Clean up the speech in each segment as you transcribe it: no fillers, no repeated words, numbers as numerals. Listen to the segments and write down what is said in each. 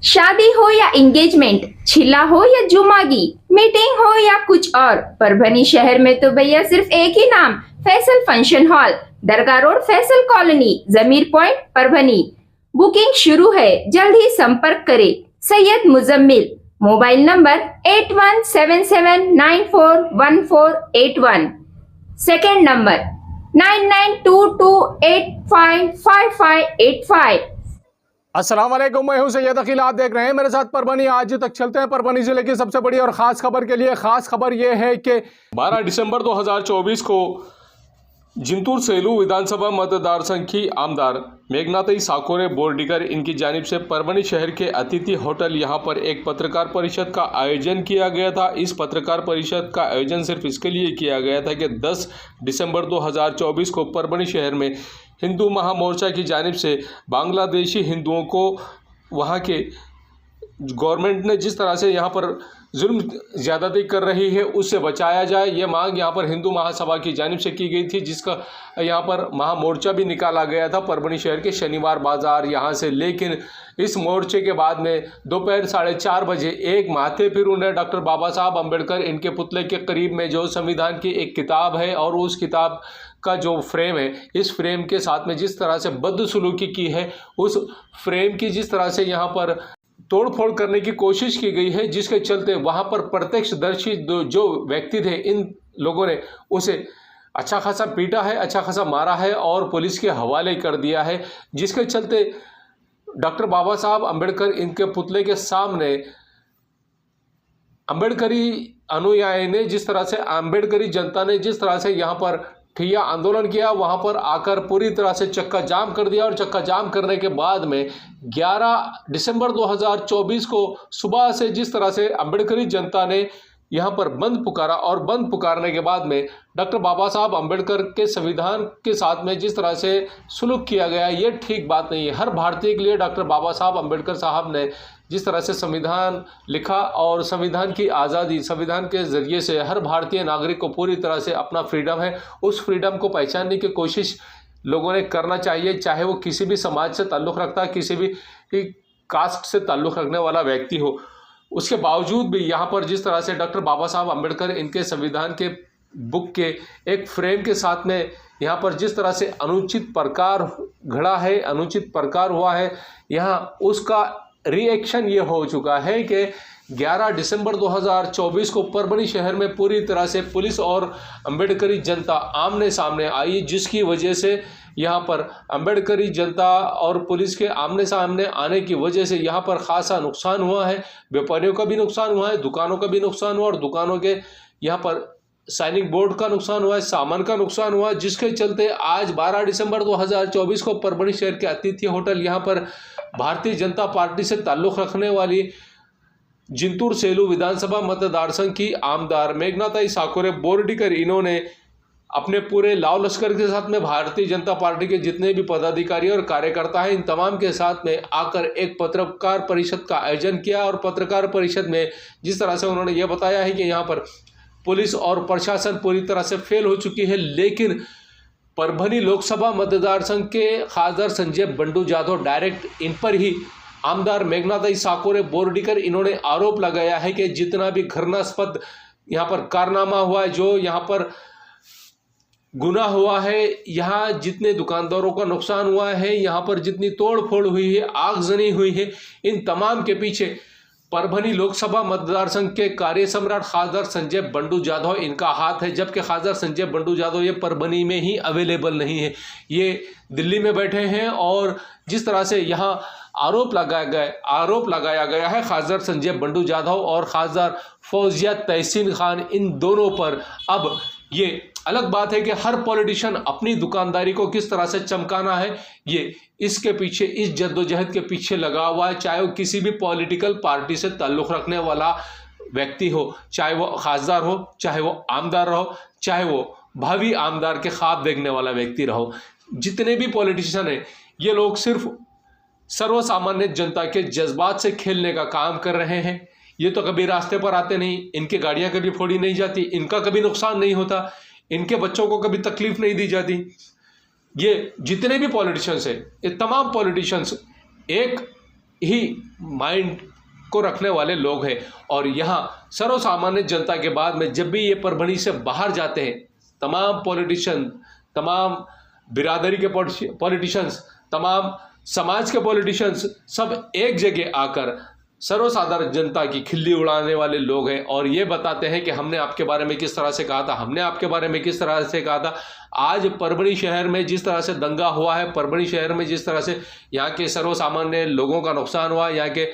शादी हो या एंगेजमेंट, छिला हो या जुमागी, मीटिंग हो या कुछ और, परभनी शहर में तो भैया सिर्फ एक ही नाम, फैसल फंक्शन हॉल, दरगाह रोड, फैसल कॉलोनी, जमीर पॉइंट, परभनी। बुकिंग शुरू है, जल्द ही संपर्क करें। Syed Muzammil, mobile number 8177941481, second number 9922855585। अस्सलाम वालेकुम, मैं हूं सैयद अकील। आप देख रहे हैं मेरे साथ परभनी। आज तक चलते हैं परभनी जिले की सबसे बड़ी और खास खबर के लिए। खास खबर यह है कि 12 दिसंबर 2024 को जिंतूर सेलू विधानसभा मतदार संघ की आमदार मेघनाथई साकोरे बोर्डीकर इनकी जानिब से परभनी शहर के अतिथि होटल यहां पर एक पत्रकार परिषद का आयोजन किया गया था। इस पत्रकार परिषद का आयोजन सिर्फ इसके लिए किया गया था कि 10 दिसंबर 2024 को परभनी शहर में हिंदू महामोर्चा की जानिब से बांग्लादेशी हिंदुओं को वहां के गवर्नमेंट ने जिस तरह से यहाँ पर जुल्म ज़्यादती कर रही है उससे बचाया जाए, ये मांग यहाँ पर हिंदू महासभा की जानिब से की गई थी, जिसका यहाँ पर महामोर्चा भी निकाला गया था परभनी शहर के शनिवार बाज़ार यहाँ से। लेकिन इस मोर्चे के बाद में दोपहर 4:30 बजे एक माथे फिर उन्हें डॉक्टर बाबा साहब अम्बेडकर इनके पुतले के करीब में जो संविधान की एक किताब है और उस किताब का जो फ्रेम है, इस फ्रेम के साथ में जिस तरह से बदसलूकी की है, उस फ्रेम की जिस तरह से यहाँ पर तोड़फोड़ करने की कोशिश की गई है, जिसके चलते वहां पर प्रत्यक्षदर्शी जो व्यक्ति थे, इन लोगों ने उसे अच्छा खासा पीटा है, अच्छा खासा मारा है और पुलिस के हवाले कर दिया है। जिसके चलते डॉक्टर बाबा साहब अम्बेडकर इनके पुतले के सामने अम्बेडकरी अनुयायी ने जिस तरह से, अम्बेडकरी जनता ने जिस तरह से यहाँ पर ठिया आंदोलन किया, वहां पर आकर पूरी तरह से चक्का जाम कर दिया। और चक्का जाम करने के बाद में 11 दिसंबर 2024 को सुबह से जिस तरह से अम्बेडकरी जनता ने यहाँ पर बंद पुकारा और बंद पुकारने के बाद में डॉक्टर बाबा साहब अम्बेडकर के संविधान के साथ में जिस तरह से सुलूक किया गया, ये ठीक बात नहीं है। हर भारतीय के लिए डॉक्टर बाबा साहब अम्बेडकर साहब ने जिस तरह से संविधान लिखा और संविधान की आज़ादी, संविधान के ज़रिए से हर भारतीय नागरिक को पूरी तरह से अपना फ्रीडम है, उस फ्रीडम को पहचानने की कोशिश लोगों ने करना चाहिए, चाहे वो किसी भी समाज से ताल्लुक़ रखता है, किसी भी कास्ट से ताल्लुक़ रखने वाला व्यक्ति हो। उसके बावजूद भी यहाँ पर जिस तरह से डॉक्टर बाबा साहब अम्बेडकर इनके संविधान के बुक के एक फ्रेम के साथ में यहाँ पर जिस तरह से अनुचित प्रकार घड़ा है, अनुचित प्रकार हुआ है, यहाँ उसका रिएक्शन ये हो चुका है कि 11 दिसंबर 2024 को परभनी शहर में पूरी तरह से पुलिस और अम्बेडकरी जनता आमने सामने आई, जिसकी वजह से यहाँ पर अम्बेडकरी जनता और पुलिस के आमने सामने आने की वजह से यहाँ पर खासा नुकसान हुआ है। व्यापारियों का भी नुकसान हुआ है, दुकानों का भी नुकसान हुआ और दुकानों के यहाँ पर साइनिंग बोर्ड का नुकसान हुआ है, सामान का नुकसान हुआ है। जिसके चलते आज 12 दिसंबर 2024 को परभनी शहर के अतिथि होटल यहाँ पर भारतीय जनता पार्टी से ताल्लुक़ रखने वाली जिंतूर सेलू विधानसभा मतदार संघ की आमदार मेघनाथई साकोरे बोर्डीकर, इन्होंने अपने पूरे लाव लश्कर के साथ में भारतीय जनता पार्टी के जितने भी पदाधिकारी और कार्यकर्ता हैं, इन तमाम के साथ में आकर एक पत्रकार परिषद का आयोजन किया। और पत्रकार परिषद में जिस तरह से उन्होंने ये बताया है कि यहाँ पर पुलिस और प्रशासन पूरी तरह से फेल हो चुकी है, लेकिन परभनी लोकसभा मतदार संघ के खासदार संजय बंडू जाधव डायरेक्ट इन पर ही आमदार मेघनाथई साकोरे बोर्डीकर, इन्होंने आरोप लगाया है कि जितना भी घृणास्पद यहाँ पर कारनामा हुआ है, जो यहाँ पर गुनाह हुआ है, यहाँ जितने दुकानदारों का नुकसान हुआ है, यहाँ पर जितनी तोड़ फोड़ हुई है, आगजनी हुई है, इन तमाम के पीछे परभनी लोकसभा मतदार संघ के कार्य सम्राट खासदार संजय बंडू जाधव इनका हाथ है। जबकि खासदार संजय बंडू जाधव ये परभनी में ही अवेलेबल नहीं है, ये दिल्ली में बैठे हैं। और जिस तरह से यहाँ आरोप लगाया गया है खासदार संजय बंडू जाधव और खासदार फौजिया तहसीन खान, इन दोनों पर अब ये अलग बात है कि हर पॉलिटिशियन अपनी दुकानदारी को किस तरह से चमकाना है, ये इसके पीछे, इस जद्दोजहद के पीछे लगा हुआ है। चाहे वो किसी भी पॉलिटिकल पार्टी से ताल्लुक़ रखने वाला व्यक्ति हो, चाहे वो खासदार हो, चाहे वो आमदार रहो, चाहे वो भावी आमदार के ख्वाब देखने वाला व्यक्ति रहो, जितने भी पॉलिटिशियन हैं, ये लोग सिर्फ सर्वसामान्य जनता के जज्बात से खेलने का काम कर रहे हैं। ये तो कभी रास्ते पर आते नहीं, इनकी गाड़ियां कभी फोड़ी नहीं जाती, इनका कभी नुकसान नहीं होता, इनके बच्चों को कभी तकलीफ नहीं दी जाती। ये जितने भी पॉलिटिशियंस हैं, ये तमाम पॉलिटिशियंस एक ही माइंड को रखने वाले लोग हैं। और यहाँ सर्वसामान्य जनता के बाद में जब भी ये परभणी से बाहर जाते हैं, तमाम पॉलिटिशियन, तमाम बिरादरी के पॉलिटिशियंस, तमाम समाज के पॉलिटिशियंस सब एक जगह आकर सर्वसाधारण जनता की खिल्ली उड़ाने वाले लोग हैं और ये बताते हैं कि हमने आपके बारे में किस तरह से कहा था, हमने आपके बारे में किस तरह से कहा था। आज परभणी शहर में जिस तरह से दंगा हुआ है, परभणी शहर में जिस तरह से यहाँ के सर्वसामान्य लोगों का नुकसान हुआ, यहाँ के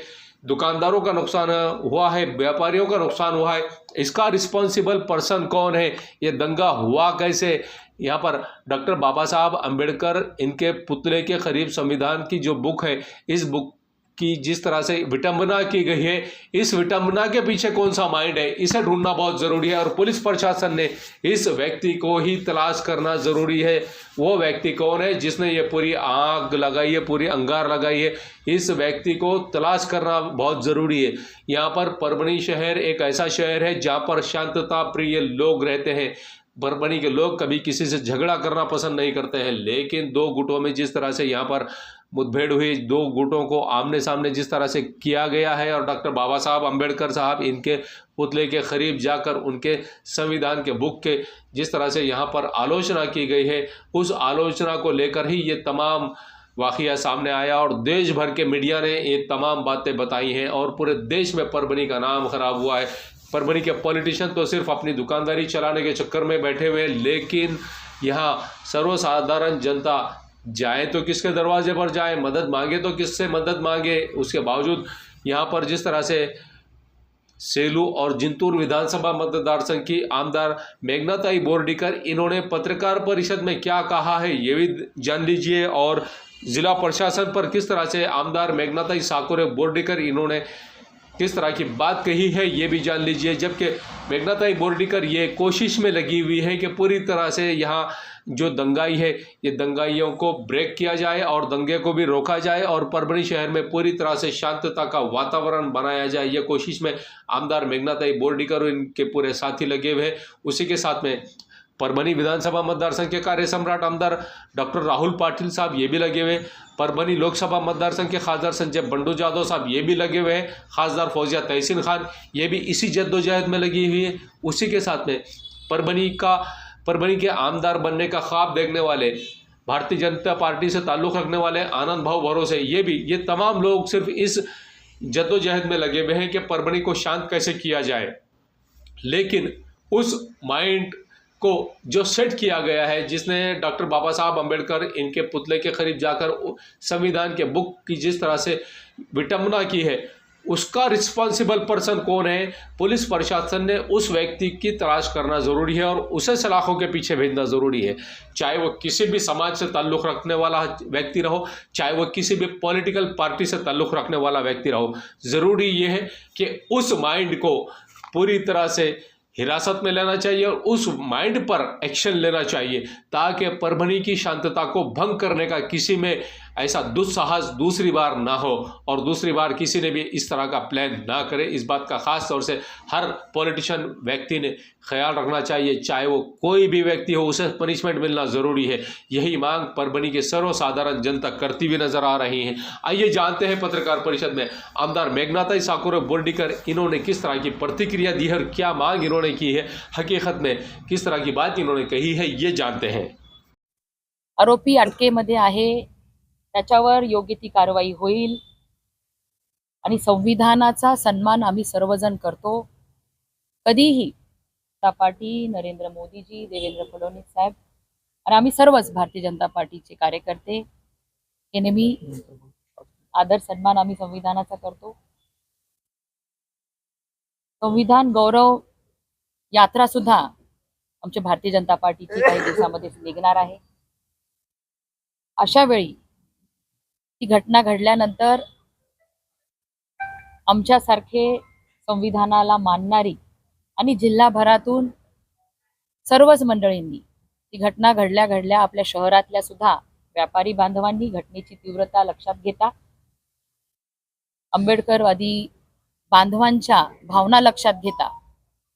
दुकानदारों का नुकसान हुआ है, व्यापारियों का नुकसान हुआ है, इसका रिस्पॉन्सिबल पर्सन कौन है, ये दंगा हुआ कैसे। यहाँ पर डॉक्टर बाबा साहब अम्बेडकर इनके पुतले के करीब संविधान की जो बुक है, इस बुक की जिस तरह से विटंबना की गई है, इस विटंबना के पीछे कौन सा माइंड है, इसे ढूंढना बहुत ज़रूरी है। और पुलिस प्रशासन ने इस व्यक्ति को ही तलाश करना ज़रूरी है। वो व्यक्ति कौन है जिसने ये पूरी आग लगाई है, पूरी अंगार लगाई है, इस व्यक्ति को तलाश करना बहुत ज़रूरी है। यहाँ पर परभणी शहर एक ऐसा शहर है जहाँ पर शांतता प्रिय लोग रहते हैं। परभणी के लोग कभी किसी से झगड़ा करना पसंद नहीं करते हैं, लेकिन दो गुटों में जिस तरह से यहाँ पर मुठभेड़ हुई, दो गुटों को आमने सामने जिस तरह से किया गया है और डॉक्टर बाबा साहब अम्बेडकर साहब इनके पुतले के करीब जाकर उनके संविधान के बुक के जिस तरह से यहाँ पर आलोचना की गई है, उस आलोचना को लेकर ही ये तमाम वाक़या सामने आया और देश भर के मीडिया ने ये तमाम बातें बताई हैं और पूरे देश में परभणी का नाम खराब हुआ है। परभणी के पॉलिटिशियन तो सिर्फ अपनी दुकानदारी चलाने के चक्कर में बैठे हुए हैं, लेकिन यहाँ सर्वसाधारण जनता जाए तो किसके दरवाजे पर जाए, मदद मांगे तो किससे मदद मांगे। उसके बावजूद यहाँ पर जिस तरह से सेलू और जिंतूर विधानसभा मतदार संघ की आमदार मेघनाताई बोर्डीकर, इन्होंने पत्रकार परिषद में क्या कहा है ये भी जान लीजिए। और जिला प्रशासन पर किस तरह से आमदार मेघनाताई साकुरे बोर्डीकर इन्होंने किस तरह की बात कही है ये भी जान लीजिए। जबकि मेघनाताई बोर्डीकर ये कोशिश में लगी हुई है कि पूरी तरह से यहाँ जो दंगाई है, ये दंगाइयों को ब्रेक किया जाए और दंगे को भी रोका जाए और परभणी शहर में पूरी तरह से शांतता का वातावरण बनाया जाए। ये कोशिश में आमदार मेघनाताई बोर्डीकर और इनके पूरे साथी लगे हुए हैं। उसी के साथ में परभणी विधानसभा मतदार संघ के कार्य सम्राट आमदार डॉक्टर राहुल पाटिल साहब ये भी लगे हुए, परभणी लोकसभा मतदार संघ के खासदार संजय बंडू जाधव साहब ये भी लगे हुए हैं, खासदार फौजिया तहसीन खान ये भी इसी जद्दोजहद में लगी हुई है। उसी के साथ में परभणी के आमदार बनने का ख्वाब देखने वाले, भारतीय जनता पार्टी से ताल्लुक़ रखने वाले आनंद भाव भरोसे, ये तमाम लोग सिर्फ इस जद्दोजहद में लगे हुए हैं कि परभणी को शांत कैसे किया जाए। लेकिन उस माइंड को जो सेट किया गया है, जिसने डॉक्टर बाबा साहब अम्बेडकर इनके पुतले के करीब जाकर संविधान के बुक की जिस तरह से विटंबना की है, उसका रिस्पॉन्सिबल पर्सन कौन है, पुलिस प्रशासन ने उस व्यक्ति की तलाश करना ज़रूरी है और उसे सलाखों के पीछे भेजना ज़रूरी है। चाहे वो किसी भी समाज से ताल्लुक़ रखने वाला व्यक्ति रहो, चाहे वो किसी भी पॉलिटिकल पार्टी से ताल्लुक़ रखने वाला व्यक्ति रहो, ज़रूरी ये है कि उस माइंड को पूरी तरह से हिरासत में लेना चाहिए और उस माइंड पर एक्शन लेना चाहिए, ताकि परभणी की शांतता को भंग करने का किसी में ऐसा दुस्साहस दूसरी बार ना हो और दूसरी बार किसी ने भी इस तरह का प्लान ना करे। इस बात का ख़ास तौर से हर पॉलिटिशियन व्यक्ति ने ख्याल रखना चाहिए, चाहे वो कोई भी व्यक्ति हो, उसे पनिशमेंट मिलना ज़रूरी है। यही मांग परभणी के सर्वसाधारण जनता करती हुई नजर आ रही है। आइए जानते हैं पत्रकार परिषद में आमदार मेघनाताई साकुरे बोर्डीकर इन्होंने किस तरह की प्रतिक्रिया दी है और क्या मांग इन्होंने की है, हकीकत में किस तरह की बात इन्होंने कही है, ये जानते हैं। आरोपी अटकेमध्ये आहे, त्याच्यावर योग्य ती कारवाई होईल आणि संविधानाचा सन्मान आम्ही सर्वजण करतो। कधीही जनता पार्टी, नरेंद्र मोदीजी, देवेंद्र फडणवीस साहेब आणि आम्ही सर्वच भारतीय जनता पार्टीचे कार्यकर्ते हे नेहमी आदर सन्मान आम्ही संविधानाचा करतो। संविधान गौरव यात्रा सुद्धा आमच्या भारतीय जनता पार्टीची काही दिवसामध्ये निघणार आहे। अशा वेळी ती घटना घडल्यानंतर आमच्यासारखे संविधानाला मानणारी आणि जिल्हाभरातून सर्वच मंडळींनी ती घटना घडल्या आपल्या शहरातल्या सुद्धा व्यापारी बांधवांनी घटनेची तीव्रता लक्षात घेता, आंबेडकरवादी बांधवांच्या भावना लक्षात घेता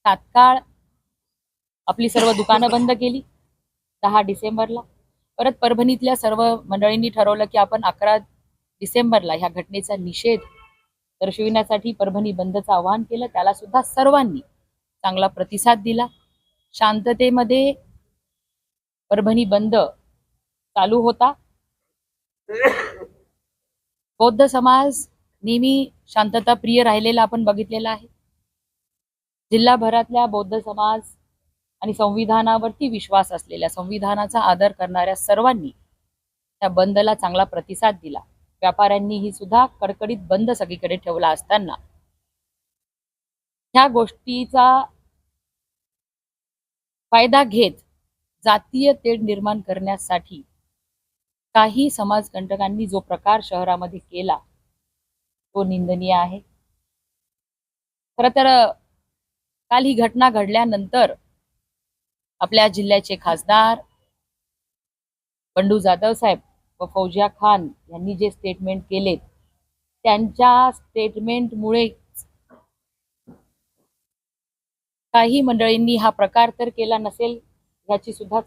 तात्काळ आपली सर्व दुकानं बंद केली 10 डिसेंबरला। परत परभणीतल्या सर्व मंडळींनी ठरवलं की आपण 11 डिसेंबरला ह्या घटनेचा निषेध दर्शविण्यासाठी परभणी बंदचं आवाहन केलं. त्याला सुद्धा सर्वांनी चांगला प्रतिसाद दिला. शांततेमध्ये परभणी बंद चालू होता. बौद्ध समाज नेहमी शांतता प्रिय राहिलेला आपण बघितलेला आहे. जिल्हाभरातल्या बौद्ध समाज आणि संविधानावरती विश्वास असलेल्या, संविधानाचा आदर करणाऱ्या सर्वांनी त्या बंदला चांगला प्रतिसाद दिला. व्यापाऱ्यांनीही सुद्धा कडकडीत बंद सगळीकडे ठेवला असताना ह्या गोष्टीचा फायदा घेत जातीय तेढ निर्माण करण्यासाठी काही समाजकंटकांनी जो प्रकार शहरामध्ये केला तो निंदनीय आहे. खरं तर काल ही घटना घडल्यानंतर आपल्या जिल्ह्याचे खासदार बंडू जाधव साहेब व फौजिया खान यांनी जे स्टेटमेंट केले, त्यांच्या स्टेटमेंटमुळे काही मंडळींनी हा प्रकार तर केला नसेल याची सुद्धा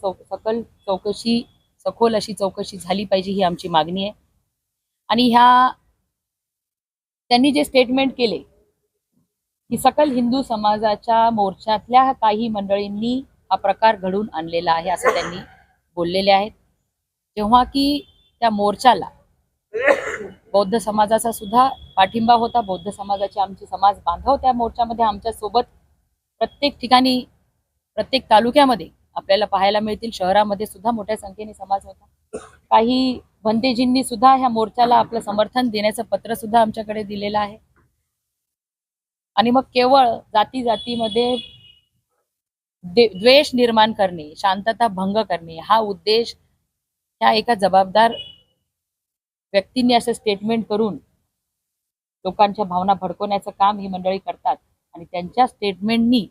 सखोल अशी चौकशी झाली पाहिजे, ही आमची मागणी आहे. आणि त्यांनी जे स्टेटमेंट केले की सकल हिंदू समाजाच्या मोर्चातल्या काही मंडळींनी हा प्रकार घडून आणलेला आहे असं त्यांनी बोललेले आहेत. जेव्हा की त्या मोर्चाला बौद्ध समाजाचा सुद्धा पाठिंबा होता. बौद्ध समाजाचे आमचे समाज बांधव त्या मोर्चामध्ये आमच्या सोबत प्रत्येक ठिकाणी, प्रत्येक तालुक्यामध्ये आपल्याला पाहायला मिळतील. शहरामध्ये सुद्धा मोठ्या संख्येने समाज होता. काही भंतेजींनी सुद्धा ह्या मोर्चाला आपलं समर्थन देण्याचं पत्र सुद्धा आमच्याकडे दिलेलं आहे. आणि मग केवळ जातीमध्ये द्वेष निर्माण करणे, शांतता भंग करणे हा उद्देश ह्या एका जबाबदार व्यक्तींनी असं स्टेटमेंट करून लोकांच्या भावना भडकवण्याचं काम ही मंडळी करतात. आणि त्यांच्या स्टेटमेंटनी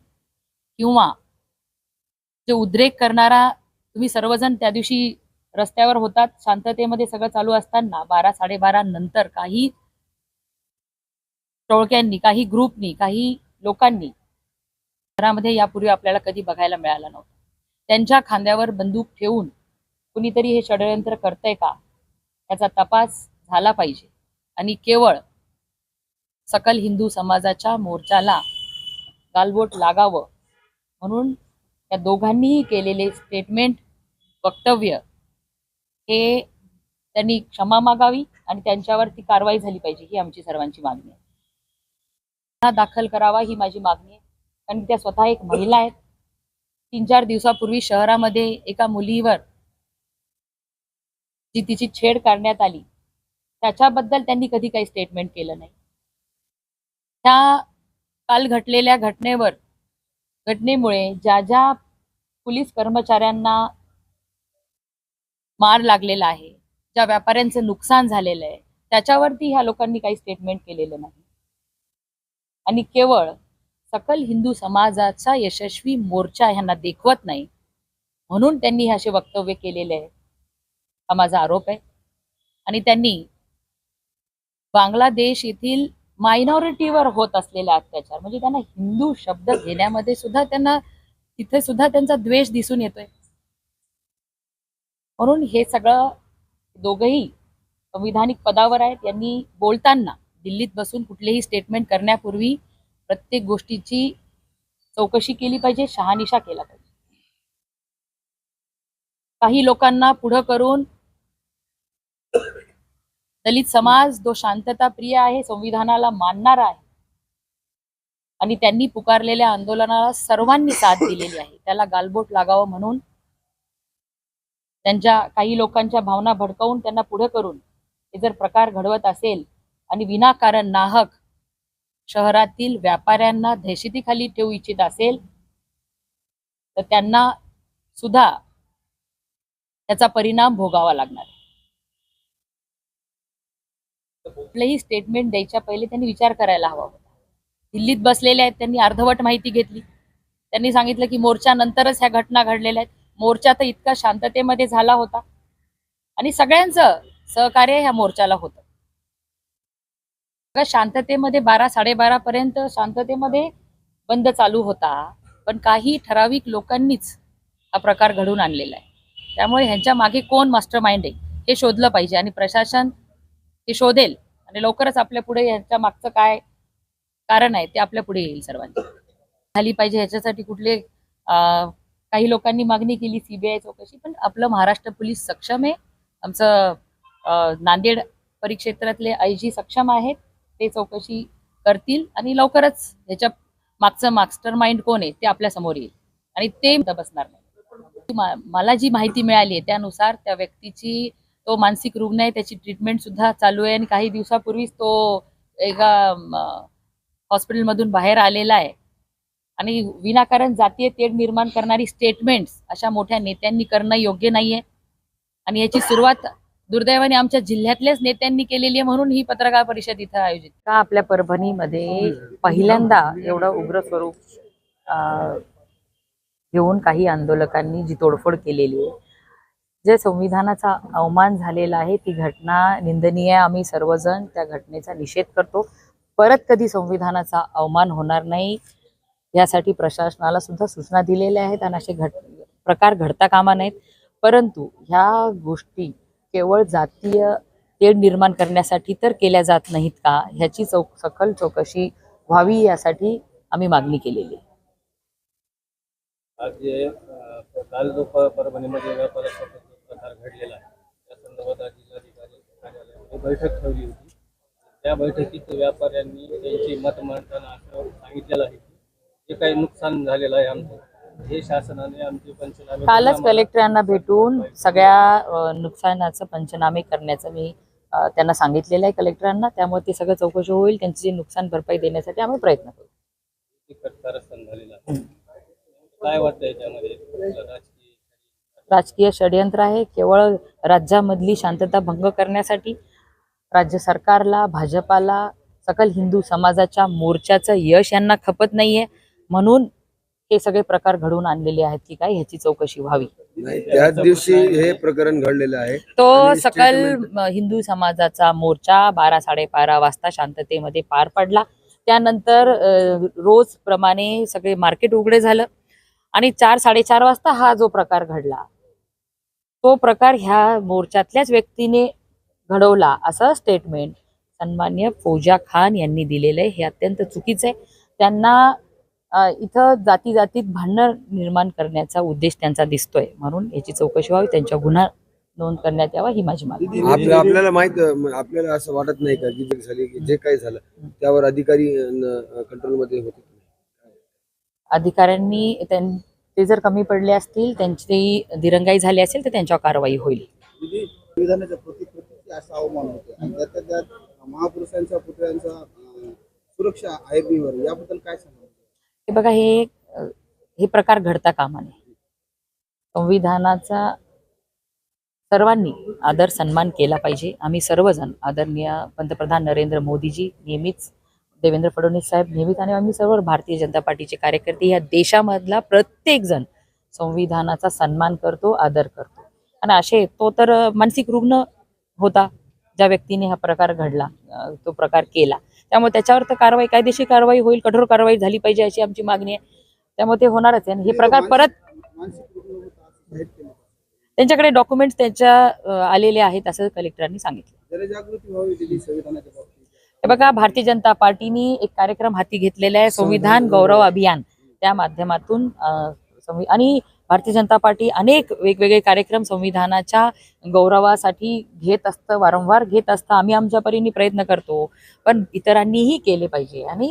किंवा जे उद्रेक करणारा, तुम्ही सर्वजण त्या दिवशी रस्त्यावर होतात, शांततेमध्ये सगळं चालू असताना 12-12:30 नंतर काही टोळक्यांनी, काही ग्रुपनी, काही लोकांनी घरामध्ये यापूर्वी आपल्याला कधी बघायला मिळालं नव्हतं. त्यांच्या खांद्यावर बंदूक ठेवून कुणीतरी हे षडयंत्र करतंय का याचा तपास झाला पाहिजे. आणि केवळ सकल हिंदू समाजाच्या मोर्चाला गालबोट लागावं म्हणून या दोघांनीही केलेले स्टेटमेंट, वक्तव्य हे त्यांनी क्षमा मागावी आणि त्यांच्यावरती कारवाई झाली पाहिजे, ही आमची सर्वांची मागणी आहे. दाखल करावा ही माझी मागणी आहे. कारण त्या स्वतः एक महिला आहेत. 3-4 दिवसापूर्वी शहरामध्ये एका मुलीवर जी तिची छेड करण्यात आली त्याच्याबद्दल त्यांनी कधी काही स्टेटमेंट केलं नाही. त्या काल घडलेल्या घटनेमुळे ज्या पोलीस कर्मचाऱ्यांना मार लागलेला आहे, ज्या व्यापाऱ्यांचं नुकसान झालेलं आहे, त्याच्यावरती ह्या लोकांनी काही स्टेटमेंट केलेलं नाही. आणि केवळ सकल हिंदू समाजाचा यशस्वी मोर्चा ह्यांना देखवत नाही म्हणून त्यांनी हे असे वक्तव्य केलेले आहे, हा माझा आरोप आहे. आणि त्यांनी बांगलादेश येथील मायनॉरिटीवर होत असलेले अत्याचार, म्हणजे त्यांना हिंदू शब्द घेण्यामध्ये सुद्धा तिथे सुद्धा त्यांचा द्वेष दिसून येतोय. म्हणून हे सगळं दोघंही संविधानिक पदावर आहेत. यांनी बोलताना दिल्लीत बसून कुठलेही स्टेटमेंट करण्यापूर्वी प्रत्येक गोष्टीची चौकशी केली पाहिजे, शहानिशा केला पाहिजे. काही लोकांना पुढं करून दलित समाज जो शांतता प्रिय आहे, संविधानाला मानणारा आहे आणि त्यांनी पुकारलेल्या आंदोलनाला सर्वांनी साथ दिलेली आहे, त्याला गालबोट लागावं म्हणून त्यांच्या काही लोकांच्या भावना भडकवून त्यांना पुढे करून हे जर प्रकार घडवत असेल आणि विनाकारण नाहक शहरातील व्यापाऱ्यांना दहशतीखाली ठेवू इच्छित असेल तर त्यांना सुद्धा त्याचा परिणाम भोगावा लागणार. कुठलेही स्टेटमेंट द्यायच्या पहिले त्यांनी विचार करायला हवा होता. दिल्लीत बसलेले आहेत, त्यांनी अर्धवट माहिती घेतली. त्यांनी सांगितलं की मोर्चा नंतरच ह्या घटना घडलेल्या आहेत. मोर्चा तर इतका शांततेमध्ये झाला होता आणि सगळ्यांचं सहकार्य ह्या मोर्चाला होतं. शांततेमध्ये 12-12:30 पर्यंत शांततेमध्ये बंद चालू होता, पण काही ठराविक लोकांनीच हा प्रकार घडून आणलेला आहे. त्यामुळे ह्यांच्या मागे कोण मास्टर माइंड आहे हे शोधलं पाहिजे आणि प्रशासन ते शोधेल आणि लवकरच आपल्या पुढे यांच्या मागचं काय कारण आहे ते आपल्या पुढे येईल. सर्वांची झाली पाहिजे ह्याच्यासाठी कुठले काही लोकांनी मागणी केली सीबीआय चौकशी, पण आपलं महाराष्ट्र पोलीस सक्षम आहे. आमचं नांदेड परिक्षेत्रातले आयजी सक्षम आहेत, ते चौकशी करतील आणि लवकरच ह्याच्या मागचं मास्टर माइंड कोण आहे ते आपल्या समोर येईल आणि ते बसणार नाही. मला जी माहिती मिळाली आहे त्यानुसार त्या व्यक्तीची तो मानसिक रुग्ण आहे, त्याची ट्रीटमेंट सुद्धा चालू आहे आणि काही दिवसापूर्वीच तो एका हॉस्पिटलमधून बाहेर आलेला आहे. आणि विनाकारण जातीय तेढ निर्माण करणारी स्टेटमेंट्स अशा मोठ्या नेत्यांनी करणं योग्य नाहीये आणि याची सुरुवात दुर्दैवाने आमच्या जिल्ह्यातल्याच नेत्यांनी केलेली आहे, म्हणून ही पत्रकार परिषद इथं आयोजित. का आपल्या परभणीमध्ये पहिल्यांदा एवढं उग्र स्वरूप घेऊन काही आंदोलकांनी जी तोडफोड केलेली आहे, जे संविधानाचा अवमान झालेला आहे, ती घटना निंदनीय आहे. आम्ही सर्वजण त्या घटनेचा निषेध करतो. परत कधी संविधानाचा अवमान होणार नाही यासाठी प्रशासनाला सुद्धा सूचना दिलेल्या आहेत आणि असे प्रकार घडता कामा नयेत. परंतु ह्या गोष्टी केवळ जातीय तेढ निर्माण करण्यासाठी तर केल्या जात नाहीत का, ह्याची सखोल चौकशी व्हावी यासाठी आम्ही मागणी केलेली आहे. आज काल जो परभणीमध्ये व्यापाराचा प्रकार घडलेला आहे त्या संदर्भात जिल्हाधिकारी कार्यालयामध्ये बैठक ठेवली होती. त्या बैठकीत व्यापाऱ्यांनी त्यांची मत मांडताना असं सांगितलेलं आहे की जे काही नुकसान झालेलं आहे आमचं, हे शासनाने आमचे पंचनामे कालच कलेक्टरांना भेटून सगळ्या नुकसानाचं पंचनामे करण्याचं मी त्यांना सांगितलेलं आहे कलेक्टरांना. त्यामुळे ते सगळं चौकशी होईल, त्यांची जे नुकसान भरपाई देण्यासाठी आम्ही प्रयत्न करू. कारस्थान झालेलं आहे, काय वाटतं याच्यामध्ये राजकीय षडयंत्र आहे. केवळ राज्यामधली शांतता भंग करण्यासाठी राज्य सरकारला, भाजपाला, सकल हिंदू समाजाच्या मोर्चाचं यश यांना खपत नाहीये, म्हणून हे सगळे प्रकार घडवून आणलेले आहेत की काय ह्याची चौकशी व्हावी. त्याच दिवशी हे प्रकरण घडलेलं आहे. तो सकल हिंदू समाजाचा मोर्चा 12-12:30 वाजता शांततेमध्ये पार पडला. त्यानंतर रोज प्रमाणे सगळे मार्केट उघडे झालं आणि 4-4:30 वाजता हा जो प्रकार घडला, तो प्रकार ह्या मोर्चातल्याच व्यक्तीने घडवला असं स्टेटमेंट सन्मान्य फौजा खान यांनी दिलेलं आहे. हे अत्यंत चुकीचं आहे. त्यांना इथं जातीत भांडण निर्माण करण्याचा उद्देश त्यांचा दिसतोय, म्हणून याची चौकशी व्हावी, त्यांच्या गुन्हा नोंद करण्यात यावा ही माझी मागणी. आपल्याला माहित, आपल्याला असं वाटत नाही का की झाली की जे काही झालं त्यावर अधिकारी कंट्रोलमध्ये होते? अधिकाऱ्यांनी ते जर कमी पडले असतील, त्यांची दिरंगाई झाली असेल तर त्यांच्यावर कारवाई होईल. संविधानाच्या प्रतिकृतीची असा अवमान होते आणि त्यात महापुरुषांच्या पुतळ्यांचा सुरक्षा आयोगावर याबद्दल काय सांगा? हे बघा, हे प्रकार घडता कामा नये. संविधानाचा सर्वांनी आदर सन्मान केला पाहिजे. आम्ही सर्वजण आदरणीय पंतप्रधान नरेंद्र मोदीजी नेहमीच, देवेंद्र फडणवीस साहेब नेहमीच आणि आम्ही सर्व भारतीय जनता पार्टीचे कार्यकर्ते या देशामधला प्रत्येक जण संविधानाचा सन्मान करतो, आदर करतो. आणि असे तो तर मानसिक रुग्ण होता ज्या व्यक्तीने हा प्रकार घडला, तो प्रकार केला. त्यामुळे त्याच्यावर तर कारवाई, कायदेशीर कारवाई होईल, कठोर कारवाई झाली पाहिजे अशी आमची मागणी आहे. त्यामुळे ते होणारच आहे. हे प्रकार परत त्यांच्याकडे डॉक्युमेंट्स त्यांच्या आलेले आहेत असं कलेक्टरांनी सांगितलं. जनजागृती व्हावी दिली संविधानाच्या बाबतीत. हे बघा, भारतीय जनता पार्टीने एक कार्यक्रम हाती घेतलेला आहे, संविधान गौरव अभियान. त्या माध्यमातून आणि भारतीय जनता पार्टी अनेक वेगवेगळे कार्यक्रम संविधानाच्या गौरवासाठी घेत असतं, वारंवार घेत असतं. आम्ही आमच्या परीने प्रयत्न करतो, पण इतरांनीही केले पाहिजे. आणि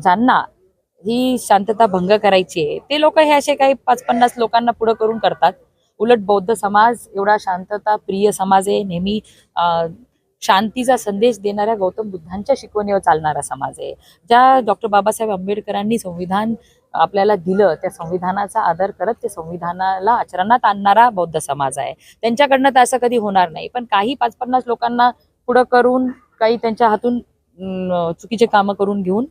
ज्यांना ही शांतता भंग करायची आहे ते लोक हे असे काही 5-50 लोकांना पुढे करून करतात. उलट बौद्ध समाज एवढा शांतता प्रिय समाज आहे, नेहमी शांतीचा संदेश देणाऱ्या गौतम बुद्धांच्या शिकवणीवर चालणारा समाज आहे. ज्या डॉक्टर बाबासाहेब आंबेडकरांनी संविधान आपल्याला दिलं, त्या संविधानाचा आदर करत ते संविधानाला आचरणात आणणारा बौद्ध समाज आहे. त्यांच्याकडनं तर असं कधी होणार नाही. पण काही 5-50 लोकांना पुढं करून, काही त्यांच्या हातून चुकीचे कामं करून घेऊन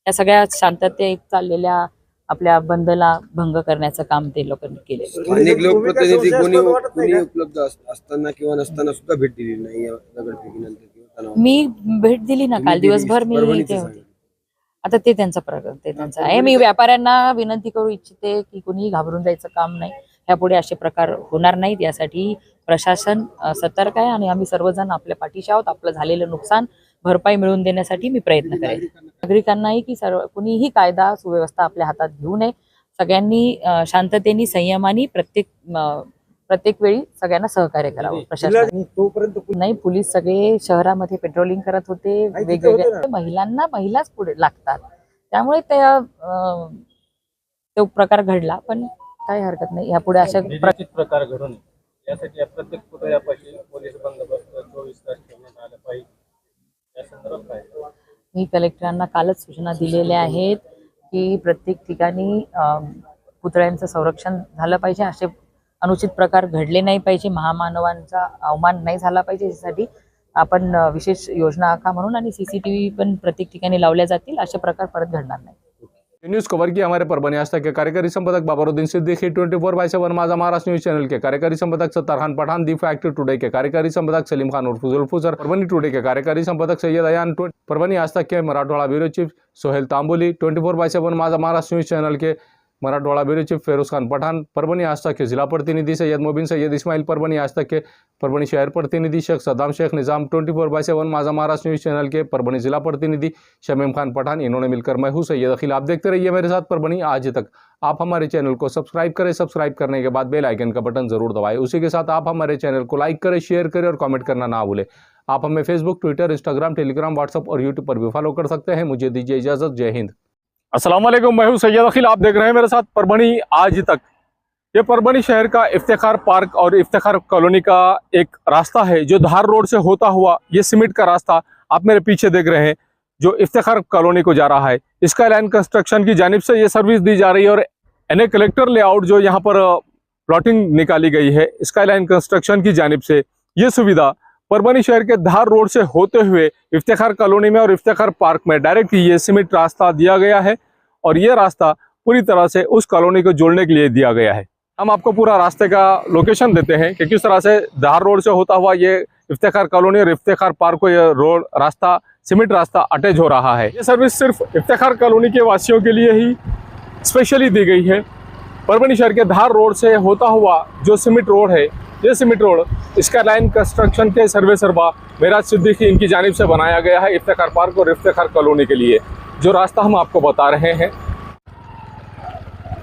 या सगळ्या शांततेत चाललेल्या आपल्या बंदला भंग करण्याचं काम ते लोकांनी केले. अनेक लोकप्रतिनिधी कोणी उपलब्ध असताना किंवा नसताना सुद्धा भेट दिली नाही या दगडफेकीनंतर किंवा मी भेट दिली ना काल दिवसभर मी इथे होते. आता ते त्यांचा आहे. मी व्यापाऱ्यांना विनंती करू इच्छिते की कोणी घाबरून जायचं काम नाही. यापुढे असे प्रकार होणार नाहीत यासाठी प्रशासन सतर्क आहे आणि आम्ही सर्वजण आपल्या पाठीशी आहोत. आपलं झालेलं नुकसान भरपाई मिळवून देण्यासाठी मी प्रयत्न करेन. नागरिकांनाही की कुणीही कायदा सुव्यवस्था आपल्या हातात घेऊ नये. सगळ्यांनी शांततेने संयमाने प्रत्येक वेळी सगळ्यांना सहकार्य करावं. प्रशासनाने तोपर्यंत नाही, पोलीस सगळे शहरामध्ये पेट्रोलिंग करत होते. वेगवेगळ्या महिलाच पुढे लागतात, त्यामुळे तो प्रकार घडला. पण काही हरकत नाही, यापुढे अशा निश्चित प्रकार घडू नये यासाठी या प्रत्येक पुतळ्यापाशी पोलीस बंदोबस्त 24 तास ठेवण्यात आला पाहिजे. या संदर्भात काय मी कलेक्टरांना कालच सूचना दिलेल्या आहेत की प्रत्येक ठिकाणी पुतळ्यांचं संरक्षण झालं पाहिजे. असे अनुचित प्रकार घडले नाही पाहिजे, महामानवांचा अवमान नाही झाला पाहिजे. यासाठी आपण विशेष योजना आखा म्हणून आणि CCTV पण प्रत्येक ठिकाणी लावल्या जातील. असे प्रकार परत घडणार नाही. न्यूज़ कवर की हमारे परभनी आस्था के कार्यकारी संपादक बाबरुद्दीन सिद्दीकी, 24/7 माझा महाराष्ट्र न्यूज चैनल के कार्यकारी संपादक Sattar Khan Pathan, the Fact Today के कार्यकारी संपादक सलीम खान उर्फ जुल्फुजर, परभनी टुडे के कार्यकारी संपादक सैयद अयान, परभनी आस्था के मराठवाड़ा ब्यूरो चीफ सोहेल तांबोली, 24/7 माझा महाराष्ट्र न्यूज चैनल के मराठवाड़ा ब्यूरो चीफ फेरोज खान पठान, परभनी आस्था के जिला प्रतिनिधि सैयद मोबिन सैयद इस्माइल, परभनी आस्था के परभनी शहर प्रतिनिधि शेख सद्दाम शेख निज़ाम, 24/7 माझा महाराष्ट्र न्यूज चैनल के परभनी जिला प्रतिनिधि शमीम खान पठान, इन्होंने मिलकर मैं हूँ सैयद अखिल। आप देखते रहिए मेरे साथ परभनी आज तक। आप हमारे चैनल को सब्सक्राइब करें, सब्सक्राइब करने के बाद बेल आइकन का बटन जरूर दबाएं। उसी के साथ आप हमारे चैनल को लाइक करें, शेयर करें और कमेंट करना ना भूलें। आप हमें Facebook, Twitter, Instagram, Telegram, WhatsApp और यूट्यूब पर भी फॉलो कर सकते हैं। मुझे दीजिए इजाजत। जय हिंद। अस्सलाम वालेकुम, मैं हूं सैयद अखिल। आप देख रहे हैं मेरे साथ परभनी आज तक। ये परभनी शहर का इफ्तिखार पार्क और इफ्तिखार कॉलोनी का एक रास्ता है जो धार रोड से होता हुआ ये सीमेंट का रास्ता आप मेरे पीछे देख रहे हैं जो इफ्तिखार कॉलोनी को जा रहा है। स्काईलाइन कंस्ट्रक्शन की जानिब से ये सर्विस दी जा रही है और NA कलेक्टर लेआउट जो यहाँ पर प्लॉटिंग निकाली गई है स्काईलाइन कंस्ट्रक्शन की जानिब से, ये सुविधा परभनी शहर के धार रोड से होते हुए इफ्तिखार कॉलोनी में और इफ्तिखार पार्क में डायरेक्ट ये सीमेंट रास्ता दिया गया है और ये रास्ता पूरी तरह से उस कॉलोनी को जोड़ने के लिए दिया गया है। हम आपको पूरा रास्ते का लोकेशन देते हैं कि किस तरह से धार रोड से होता हुआ ये इफ्तिखार कॉलोनी और इफ्तिखार पार्क को ये रोड रास्ता सीमेंट रास्ता अटैच हो रहा है। ये सर्विस सिर्फ इफ्तिखार कॉलोनी के वासियों के लिए ही स्पेशली दी गई है। परभनी शहर के धार रोड से होता हुआ जो सीमेंट रोड है, ये सीमेंट रोड स्काईलाइन कंस्ट्रक्शन के सर्वे सर्वा मेराज सिद्दीकी इनकी जानिब से बनाया गया है इफ्तिखार पार्क और इफ्तिखार कॉलोनी के लिए। जो रास्ता हम आपको बता रहे हैं,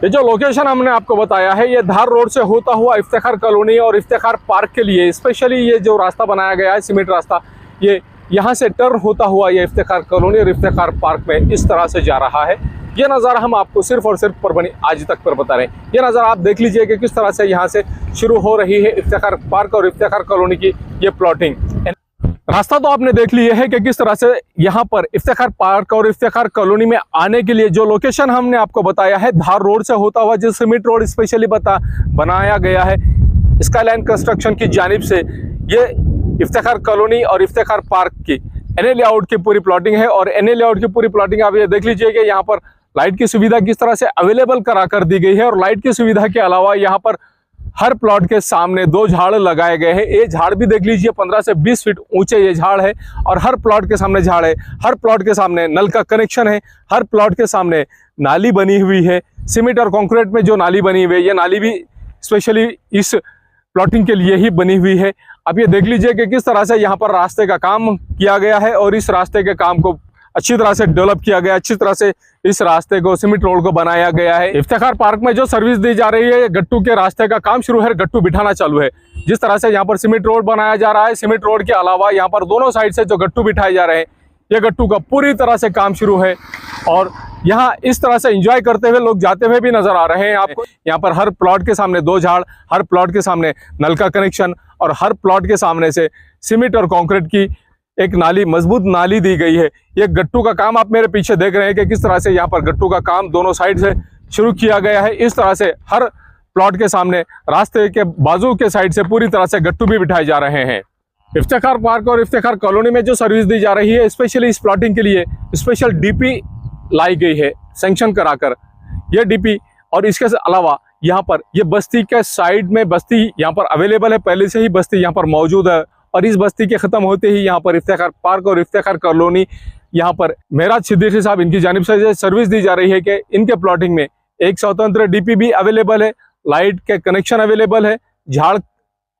ये जो लोकेशन हमने आपको बताया है, ये धार रोड से होता हुआ इफ्तिखार कॉलोनी और इफ्तिखार पार्क के लिए स्पेशली ये जो रास्ता बनाया गया है सीमेंट रास्ता, ये यहाँ से टर्न होता हुआ ये इफ्तिखार कॉलोनी और इफ्तिखार पार्क में इस तरह से जा रहा है। ये नज़ारा हम आपको सिर्फ और सिर्फ परभनी आज तक पर बता रहे हैं। ये नज़ारा आप देख लीजिए कि किस तरह से यहाँ से शुरू हो रही है इफ्तिखार पार्क और इफ्तिखार कॉलोनी की ये प्लॉटिंग। रास्ता तो आपने देख लिया है कि किस तरह से यहाँ पर इफ्तिखार पार्क और इफ्तिखार कॉलोनी में आने के लिए जो लोकेशन हमने आपको बताया है धार रोड से होता हुआ जो सीमेंट रोड स्पेशली बनाया गया है स्काईलाइन कंस्ट्रक्शन की जानिब से, ये इफ्तिखार कॉलोनी और इफ्तिखार पार्क की NA लेआउट की पूरी प्लॉटिंग है। और NA लेआउट की पूरी प्लॉटिंग आप ये देख लीजिए कि यहाँ पर लाइट की सुविधा किस तरह से अवेलेबल करा कर दी गई है। और लाइट की सुविधा के अलावा यहाँ पर हर प्लॉट के सामने 2 झाड़ लगाए गए हैं। ये झाड़ भी देख लीजिए 15 से 20 फीट ऊंचे ये झाड़ है और हर प्लॉट के सामने झाड़ है। हर प्लॉट के सामने नल का कनेक्शन है। हर प्लॉट के सामने नाली बनी हुई है। सीमेंट और कंक्रीट में जो नाली बनी हुई है, ये नाली भी स्पेशली इस प्लॉटिंग के लिए ही बनी हुई है। अब ये देख लीजिए कि किस तरह से यहाँ पर रास्ते का काम किया गया है और इस रास्ते के काम को अच्छी तरह से डेवलप किया गया, अच्छी तरह से इस रास्ते को सीमेंट रोड को बनाया गया है। इफ्तिखार पार्क में जो सर्विस दी जा रही है, गट्टू के रास्ते का काम शुरू है, गट्टू बिठाना चालू है। जिस तरह से यहाँ पर सीमेंट रोड बनाया जा रहा है, सीमेंट रोड के अलावा यहाँ पर दोनों साइड से जो गट्टू बिठाए जा रहे हैं, ये गट्टू का पूरी तरह से काम शुरू है। और यहाँ इस तरह से एंजॉय करते हुए लोग जाते हुए भी नजर आ रहे हैं आपको। यहाँ पर हर प्लॉट के सामने 2 झाड़, हर प्लॉट के सामने नल का कनेक्शन और हर प्लॉट के सामने से सीमेंट और कंक्रीट की एक नाली, मजबूत नाली दी गई है। ये गट्टू का काम आप मेरे पीछे देख रहे हैं कि किस तरह से यहाँ पर गट्टू का काम दोनों साइड से शुरू किया गया है। इस तरह से हर प्लॉट के सामने रास्ते के बाजू के साइड से पूरी तरह से गट्टू भी बिठाए जा रहे हैं। इफ्तिखार पार्क और इफ्तिखार कॉलोनी में जो सर्विस दी जा रही है, स्पेशली इस प्लॉटिंग के लिए स्पेशल DP लाई गई है सैंक्शन कराकर। ये DP और इसके अलावा यहाँ पर ये बस्ती के साइड में बस्ती यहाँ पर अवेलेबल है, पहले से ही बस्ती यहाँ पर मौजूद है। और इस बस्ती के ख़त्म होते ही यहाँ पर इफ्तिखार पार्क और इफ्तिखार कॉलोनी, यहाँ पर मेराज सिद्दीकी साहब इनकी जानिब से सर्विस दी जा रही है कि इनके प्लॉटिंग में एक स्वतंत्र DP भी अवेलेबल है, लाइट के कनेक्शन अवेलेबल है, झाड़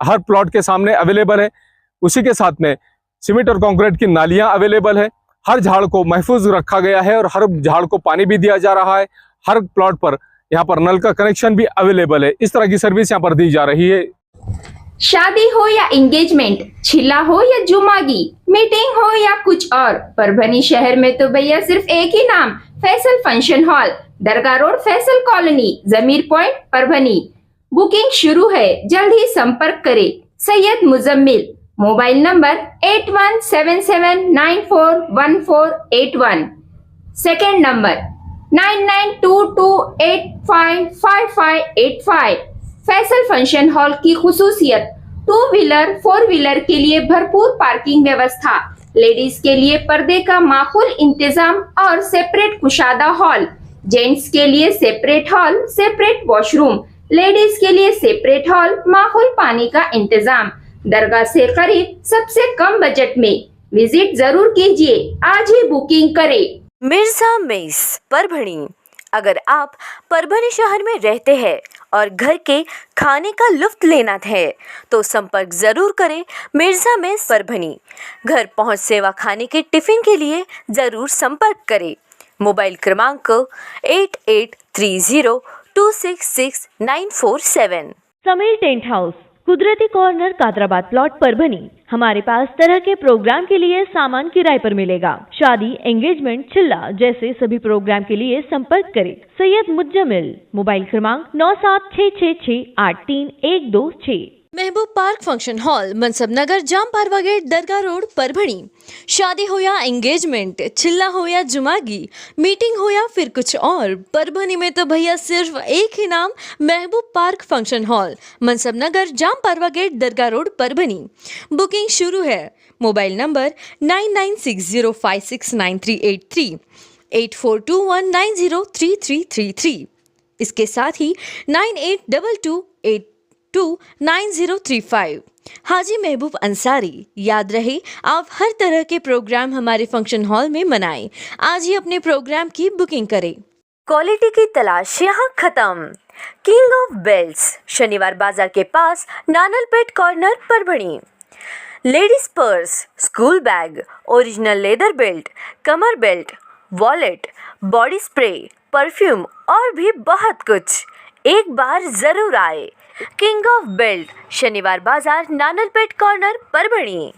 हर प्लॉट के सामने अवेलेबल है। उसी के साथ में सीमेंट और कंक्रीट की नालियां अवेलेबल है। हर झाड़ को महफूज रखा गया है और हर झाड़ को पानी भी दिया जा रहा है। हर प्लॉट पर यहाँ पर नल का कनेक्शन भी अवेलेबल है। इस तरह की सर्विस यहाँ पर दी जा रही है। शादी हो या एंगेजमेंट, छिला हो या जुमागी, मीटिंग हो या कुछ और, परभनी शहर में तो भैया सिर्फ एक ही नाम, फैसल फंक्शन हॉल, दरगाह रोड, फैसल कॉलोनी, जमीर पॉइंट, परभनी। बुकिंग शुरू है, जल्द ही संपर्क करें। Syed Muzammil, mobile number 8177941481, second number 9922855585। Faisal function hall की खुसूसियत, 2 व्हीलर 4 व्हीलर के लिए भरपूर पार्किंग व्यवस्था, लेडीज के लिए पर्दे का माकूल इंतजाम और सेपरेट कुशादा हॉल, जेंट्स के लिए separate hall, separate washroom, ladies के लिए सेपरेट हॉल, माकूल पानी का इंतजाम, दरगाह से करीब, सबसे कम बजट में। विजिट जरूर कीजिए, आज ही बुकिंग करें। मिर्जा मेस परभणी। अगर आप परभणी शहर में रहते हैं और घर के खाने का लुत्फ लेना है तो संपर्क जरूर करें मिर्जा मेस परभणी। घर पहुंच सेवा खाने के टिफिन के लिए जरूर संपर्क करें। मोबाइल क्रमांक 8830266947। समीर टेंट हाउस, कुदरती कॉर्नर, कादराबाद प्लॉट, परभनी। हमारे पास तरह के प्रोग्राम के लिए सामान किराए पर मिलेगा। शादी, एंगेजमेंट, चिल्ला जैसे सभी प्रोग्राम के लिए संपर्क करें सैयद मुज्जमिल। मोबाइल क्रमांक 9766683126। महबूब पार्क फंक्शन हॉल, मनसब नगर, जाम पारवा गेट, दरगाह रोड, परभणी। शादी हो या एंगेजमेंट, चिल्ला हो या जुमागी, मीटिंग हो या फिर कुछ और, परभणी में तो भैया सिर्फ एक ही नाम, महबूब पार्क फंक्शन हॉल, मनसब नगर, जाम पारवा गेट, दरगाह रोड, परभणी। बुकिंग शुरू है। Mobile number 9960569383, 8421903333। इसके साथ ही 9822829035। हाजी महबूब अंसारी। याद रहे, आप हर तरह के प्रोग्राम हमारे फंक्शन हॉल में मनाएं। आज ही अपने प्रोग्राम की बुकिंग करें। क्वालिटी की तलाश यहाँ खत्म। किंग ऑफ बेल्ट्स, शनिवार बाजार के पास, Nanalpeth corner, Parbhani. Ladies purse, school bag, original leather belt, कमर belt, wallet, body spray, perfume और भी बहुत कुछ। एक बार जरूर आए। किंग ऑफ बेल्ट, शनिवार बाजार, नानलपेट कॉर्नर, परभणी।